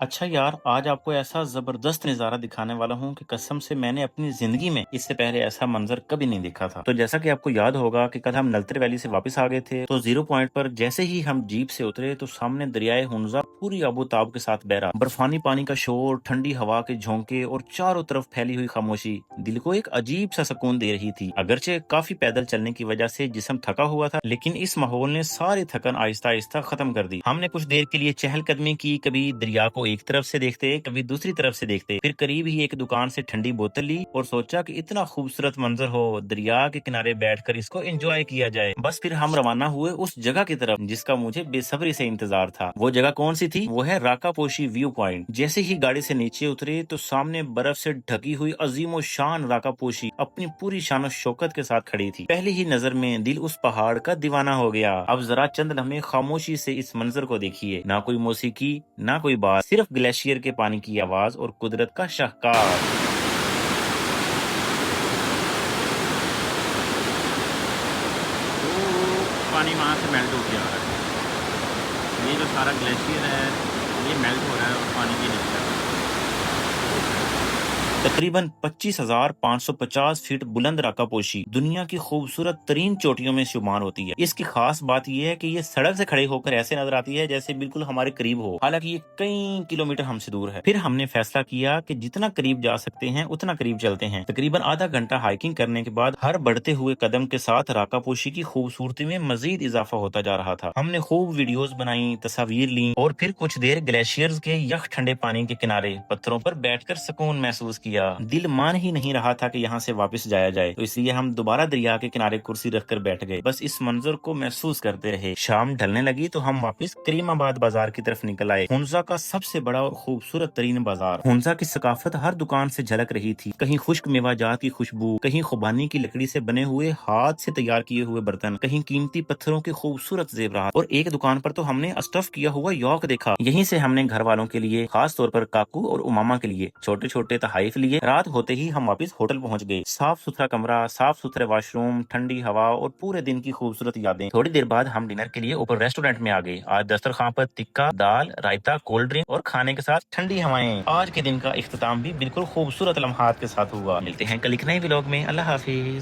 अच्छा यार, आज आपको ऐसा ज़बरदस्त नज़ारा दिखाने वाला हूँ कि कसम से मैंने अपनी ज़िंदगी में इससे पहले ऐसा मंज़र कभी नहीं देखा था। तो जैसा कि आपको याद होगा कि कल हम नलतरे वैली से वापस आ गए थे, तो ज़ीरो पॉइंट पर जैसे ही हम जीप से उतरे तो सामने दरियाए हुंजा पूरी आबोताब के साथ बह रहा। बर्फानी पानी का शोर, ठंडी हवा के झोंके और चारों तरफ फैली हुई खामोशी दिल को एक अजीब सा सुकून दे रही थी। अगरचे काफी पैदल चलने की वजह से जिस्म थका हुआ था, लेकिन इस माहौल ने सारी थकन आहिस्ता आहिस्ता खत्म कर दी। हमने कुछ देर के लिए चहलकदमी की, कभी दरिया को एक तरफ से देखते, कभी दूसरी तरफ से देखते। फिर करीब ही एक दुकान से ठंडी बोतल ली और सोचा कि इतना खूबसूरत मंजर हो, दरिया के किनारे बैठकर इसको एंजॉय किया जाए। बस फिर हम रवाना हुए उस जगह की तरफ जिसका मुझे बेसब्री से इंतजार था। वो जगह कौन सी थी? वो है राकापोशी व्यू पॉइंट। जैसे ही गाड़ी से नीचे उतरे तो सामने बर्फ से ढकी हुई अजीमो शान राकापोशी अपनी पूरी शान शौकत के साथ खड़ी थी। पहली ही नजर में दिल उस पहाड़ का दीवाना हो गया। अब जरा चंद लम्हे खामोशी से इस मंजर को देखिए। ना कोई मौसीकी, ना कोई बात, सिर्फ ग्लेशियर के पानी की आवाज और कुदरत का शाहकार। वो पानी वहां से मेल्ट होके आ रहा है। ये जो सारा ग्लेशियर है, ये मेल्ट हो रहा है और पानी के नीचे आ रहा है। तकरीबन 25,550 फीट बुलंद राकापोशी दुनिया की खूबसूरत तरीन चोटियों में शुमार होती है। इसकी खास बात यह है कि ये सड़क से खड़े होकर ऐसे नजर आती है जैसे बिल्कुल हमारे करीब हो, हालांकि ये कई किलोमीटर हमसे दूर है। फिर हमने फैसला किया कि जितना करीब जा सकते हैं उतना करीब चलते हैं। तकरीबन आधा घंटा हाइकिंग करने के बाद हर बढ़ते हुए कदम के साथ राकापोशी की खूबसूरती में मजीद इजाफा होता जा रहा था। हमने खूब वीडियोस बनाई, तस्वीर ली और फिर कुछ देर ग्लेशियर्स के यख ठंडे पानी के किनारे पत्थरों पर बैठकर सुकून महसूस किया। दिल मान ही नहीं रहा था कि यहाँ से वापस जाया जाए, तो इसलिए हम दोबारा दरिया के किनारे कुर्सी रखकर बैठ गए, बस इस मंजर को महसूस करते रहे। शाम ढलने लगी तो हम वापस करीमाबाद बाजार की तरफ निकल आए, हुंजा का सबसे बड़ा और खूबसूरत तरीन बाजार। हुंजा की सकाफत हर दुकान से झलक रही थी। कहीं खुश्क मेवाजात की खुशबू, कहीं खुबानी की लकड़ी से बने हुए हाथ से तैयार किए हुए बर्तन, कहीं कीमती पत्थरों के खूबसूरत जेवरात, और एक दुकान पर तो हमने स्टफ किया हुआ यॉक देखा। यहीं से हमने घर वालों के लिए, खास तौर पर काकू और उमामा के लिए छोटे छोटे तहाइफ लिए। रात होते ही हम वापस होटल पहुंच गए। साफ सुथरा कमरा, साफ सुथरे वॉशरूम, ठंडी हवा और पूरे दिन की खूबसूरत यादें। थोड़ी देर बाद हम डिनर के लिए ऊपर रेस्टोरेंट में आ गए। आज दस्तरखान पर टिक्का, दाल, रायता, कोल्ड ड्रिंक और खाने के साथ ठंडी हवाएं। आज के दिन का इख्तिताम भी बिल्कुल खूबसूरत लम्हात के साथ हुआ। मिलते हैं कल एक नए व्लॉग में। अल्लाह हाफिज।